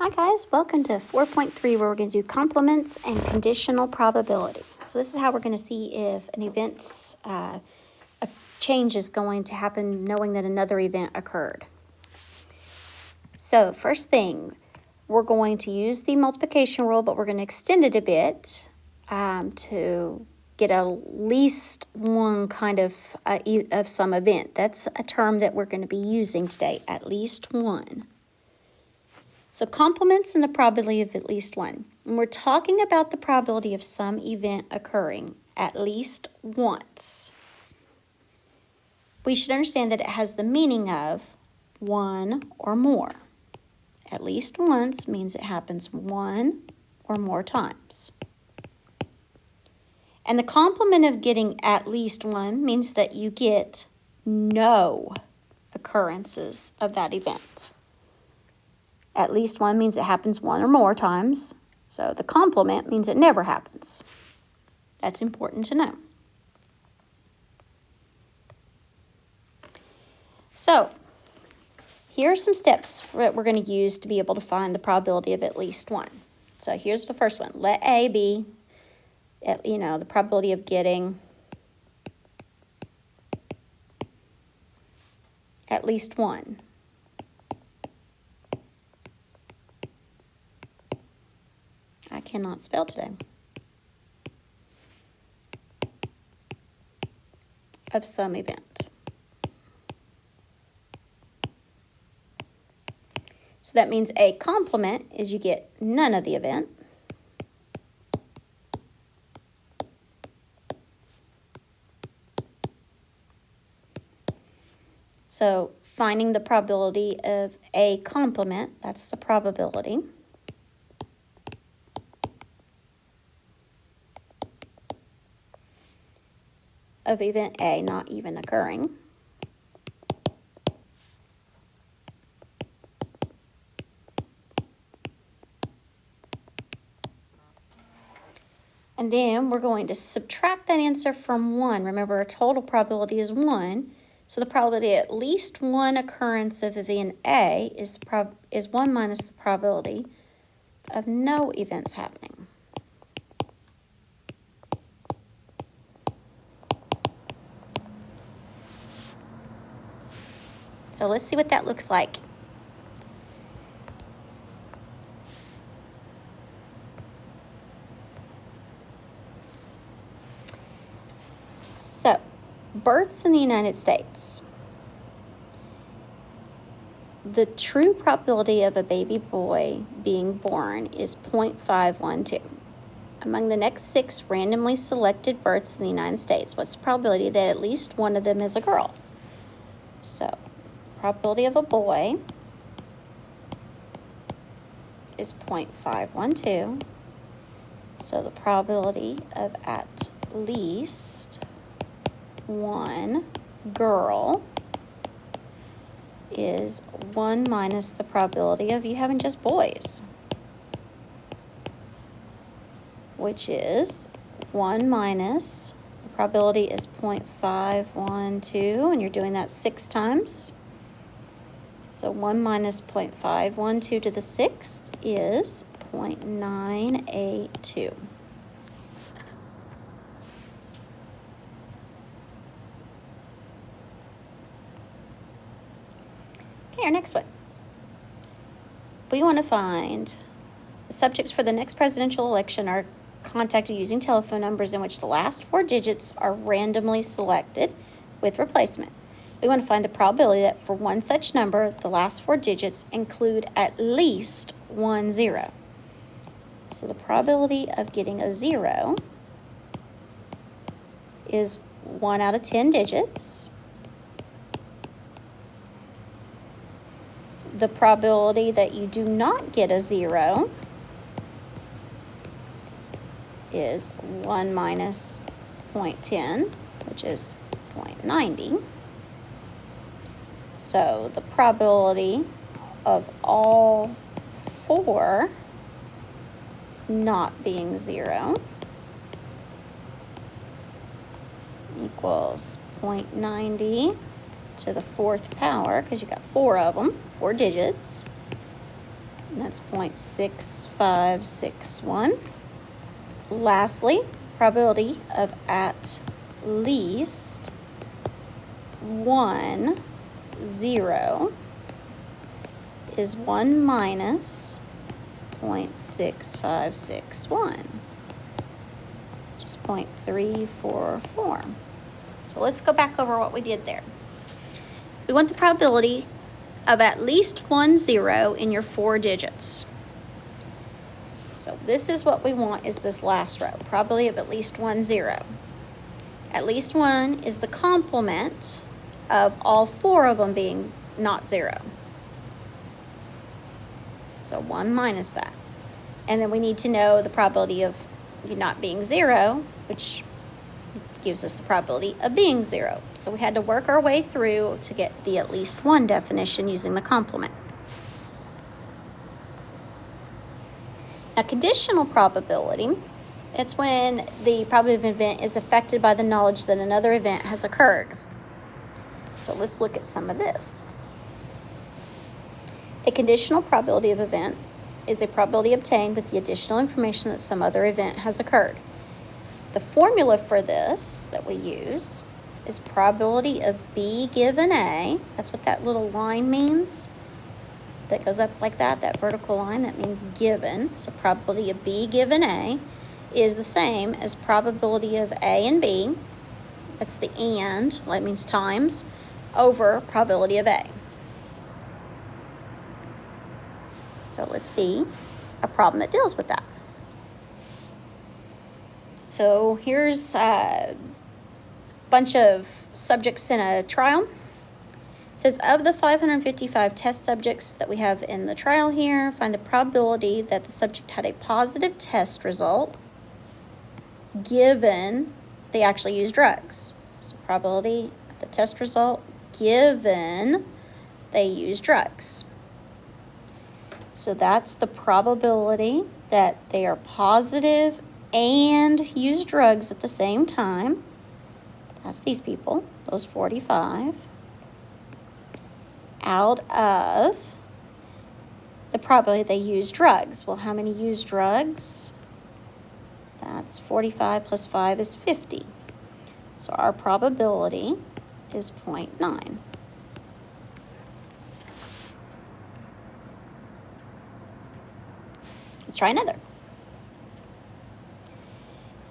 Hi guys, welcome to 4.3 where we're going to do complements and conditional probability. So this is how we're going to see if an event's a change is going to happen knowing that another event occurred. So first thing, we're going to use the multiplication rule, but we're going to extend it a bit to get at least one kind of some event. That's a term that we're going to be using today, at least one. So complements and the probability of at least one. When we're talking about the probability of some event occurring at least once, we should understand that it has the meaning of one or more. At least once means it happens one or more times. And the complement of getting at least one means that you get no occurrences of that event. At least one means it happens one or more times. So the complement means it never happens. That's important to know. So here are some steps that we're going to use to be able to find the probability of at least one. So here's the first one. Let A be, the probability of getting at least one. I cannot spell today. Of some event. So that means a complement is you get none of the event. So finding the probability of a complement, that's the probability. Of event A not even occurring. And then we're going to subtract that answer from 1. Remember, our total probability is 1. So the probability of at least one occurrence of event A is 1 minus the probability of no events happening. So let's see what that looks like. So, births in the United States. The true probability of a baby boy being born is 0.512. Among the next 6 randomly selected births in the United States, what's the probability that at least one of them is a girl? So, probability of a boy is 0.512. So the probability of at least one girl is 1 minus the probability of you having just boys, which is 1 minus, the probability is 0.512, and you're doing that 6 times. So 1 minus 0.512 to the 6th is 0.982. Okay, our next one. We want to find subjects for the next presidential election are contacted using telephone numbers in which the last 4 digits are randomly selected with replacement. We want to find the probability that for one such number, the last 4 digits include at least 1 0. So the probability of getting a 0 is 1 out of 10 digits. The probability that you do not get a 0 is 1 minus 0.10, which is 0.90. So the probability of all 4 not being 0 equals 0.90 to the 4th power, because you got 4 of them, 4 digits, and that's 0.6561. Lastly, probability of at least 1 0 is 1 minus 0.6561, which is 0.344. So let's go back over what we did there. We want the probability of at least 1 0 in your 4 digits. So this is what we want, is this last row, probability of at least 1 0. At least 1 is the complement of all 4 of them being not 0. So 1 minus that. And then we need to know the probability of you not being 0, which gives us the probability of being 0. So we had to work our way through to get the at least 1 definition using the complement. Now, conditional probability, it's when the probability of an event is affected by the knowledge that another event has occurred. So let's look at some of this. A conditional probability of event is a probability obtained with the additional information that some other event has occurred. The formula for this that we use is probability of B given A. That's what that little line means. That goes up like that, that vertical line, that means given. So probability of B given A is the same as probability of A and B. That's the and, well, that means times, over probability of A. So let's see a problem that deals with that. So here's a bunch of subjects in a trial. It says, of the 555 test subjects that we have in the trial here, find the probability that the subject had a positive test result given they actually used drugs. So probability of the test result given they used drugs. So that's the probability that they are positive and use drugs at the same time. That's these people, those 45. Out of the probability they use drugs. Well, how many use drugs? That's 45 plus 5 is 50. So our probability is 0.9. Let's try another.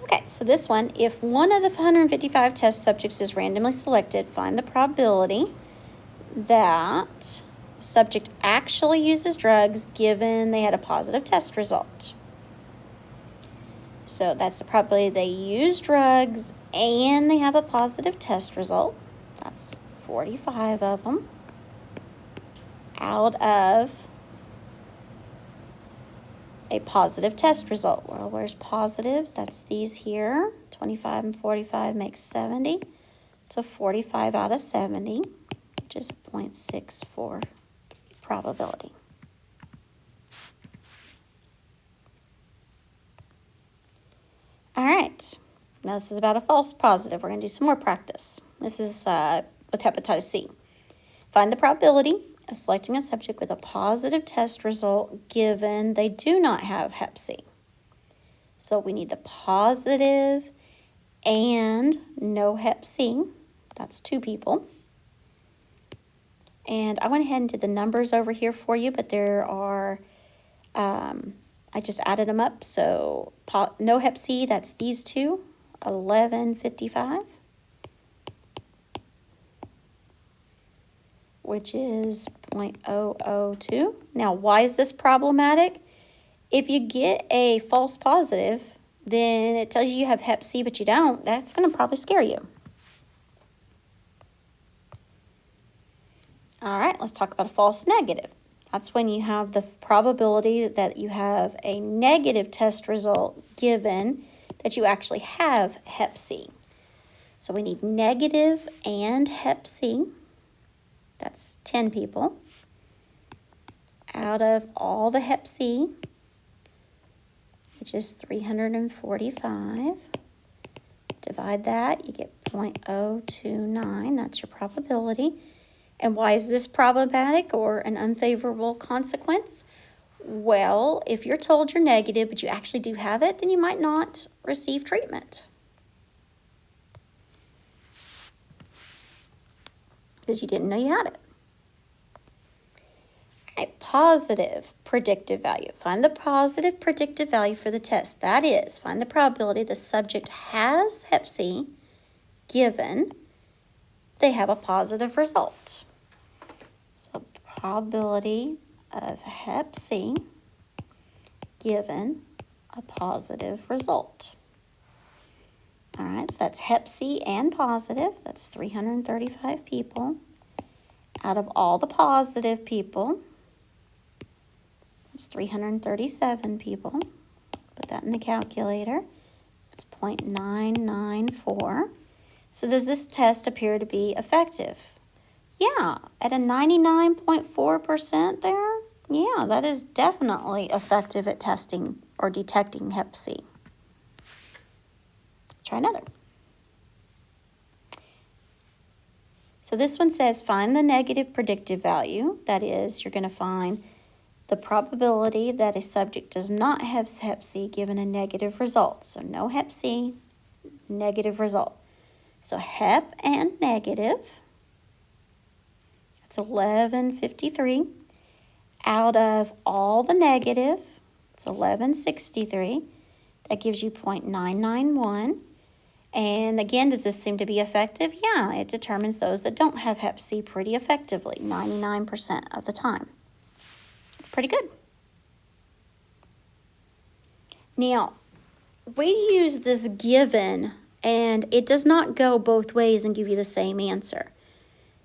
Okay, so this one, if one of the 155 test subjects is randomly selected, find the probability that the subject actually uses drugs given they had a positive test result. So that's the probability they use drugs and they have a positive test result. That's 45 of them out of a positive test result. Well, where's positives? That's these here. 25 and 45 makes 70. So 45 out of 70, which is 0.64 probability. All right, now this is about a false positive. We're going to do some more practice. This is with hepatitis C. Find the probability of selecting a subject with a positive test result given they do not have hep C. So we need the positive and no hep C. That's 2 people. And I went ahead and did the numbers over here for you, but there are, I just added them up. So no hep C, that's these 2, 1155. Which is 0.002. Now, why is this problematic? If you get a false positive, then it tells you have hep C, but you don't. That's going to probably scare you. All right, let's talk about a false negative. That's when you have the probability that you have a negative test result given that you actually have hep C. So we need negative and hep C. That's 10 people. Out of all the hep C, which is 345, divide that, you get 0.029. That's your probability. And why is this problematic or an unfavorable consequence? Well, if you're told you're negative, but you actually do have it, then you might not receive treatment because you didn't know you had it. Okay, positive predictive value. Find the positive predictive value for the test. That is, find the probability the subject has Hep C given they have a positive result. So probability of Hep C given a positive result. All right, so that's Hep C and positive. That's 335 people. Out of all the positive people, it's 337 people. Put that in the calculator. It's 0.994. So does this test appear to be effective? Yeah, at a 99.4% there, yeah, that is definitely effective at testing or detecting Hep C. Let's try another. So this one says find the negative predictive value. That is, you're going to find the probability that a subject does not have Hep C given a negative result. So no Hep C, negative result. So Hep and negative, that's 1153. Out of all the negative, it's 1163. That gives you 0.991. And again, does this seem to be effective? Yeah, it determines those that don't have Hep C pretty effectively, 99% of the time. It's pretty good. Now, we use this given, and it does not go both ways and give you the same answer.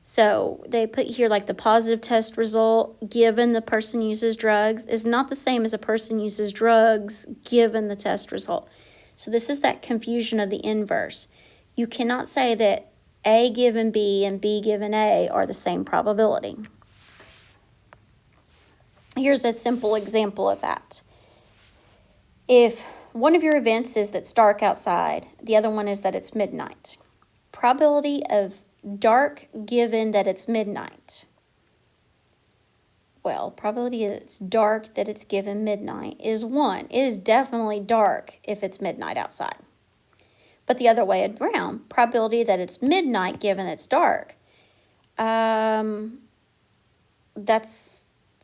So they put here like the positive test result given the person uses drugs is not the same as a person uses drugs given the test result. So this is that confusion of the inverse. You cannot say that A given B and B given A are the same probability. Here's a simple example of that. If one of your events is that it's dark outside, the other one is that it's midnight. Probability of dark given that it's midnight. Well, probability that it's dark that it's given midnight is 1. It is definitely dark if it's midnight outside. But the other way around, probability that it's midnight given it's dark, that's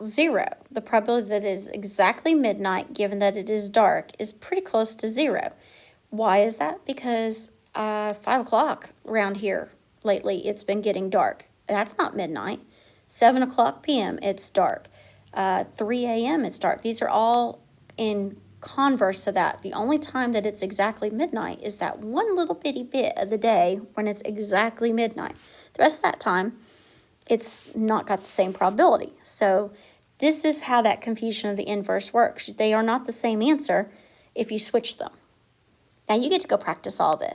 0. The probability that it is exactly midnight given that it is dark is pretty close to 0. Why is that? Because 5 o'clock around here lately, it's been getting dark. That's not midnight. 7 o'clock p.m., it's dark. 3 a.m., it's dark. These are all in converse to that. The only time that it's exactly midnight is that one little bitty bit of the day when it's exactly midnight. The rest of that time, it's not got the same probability. So this is how that confusion of the inverse works. They are not the same answer if you switch them. Now you get to go practice all this.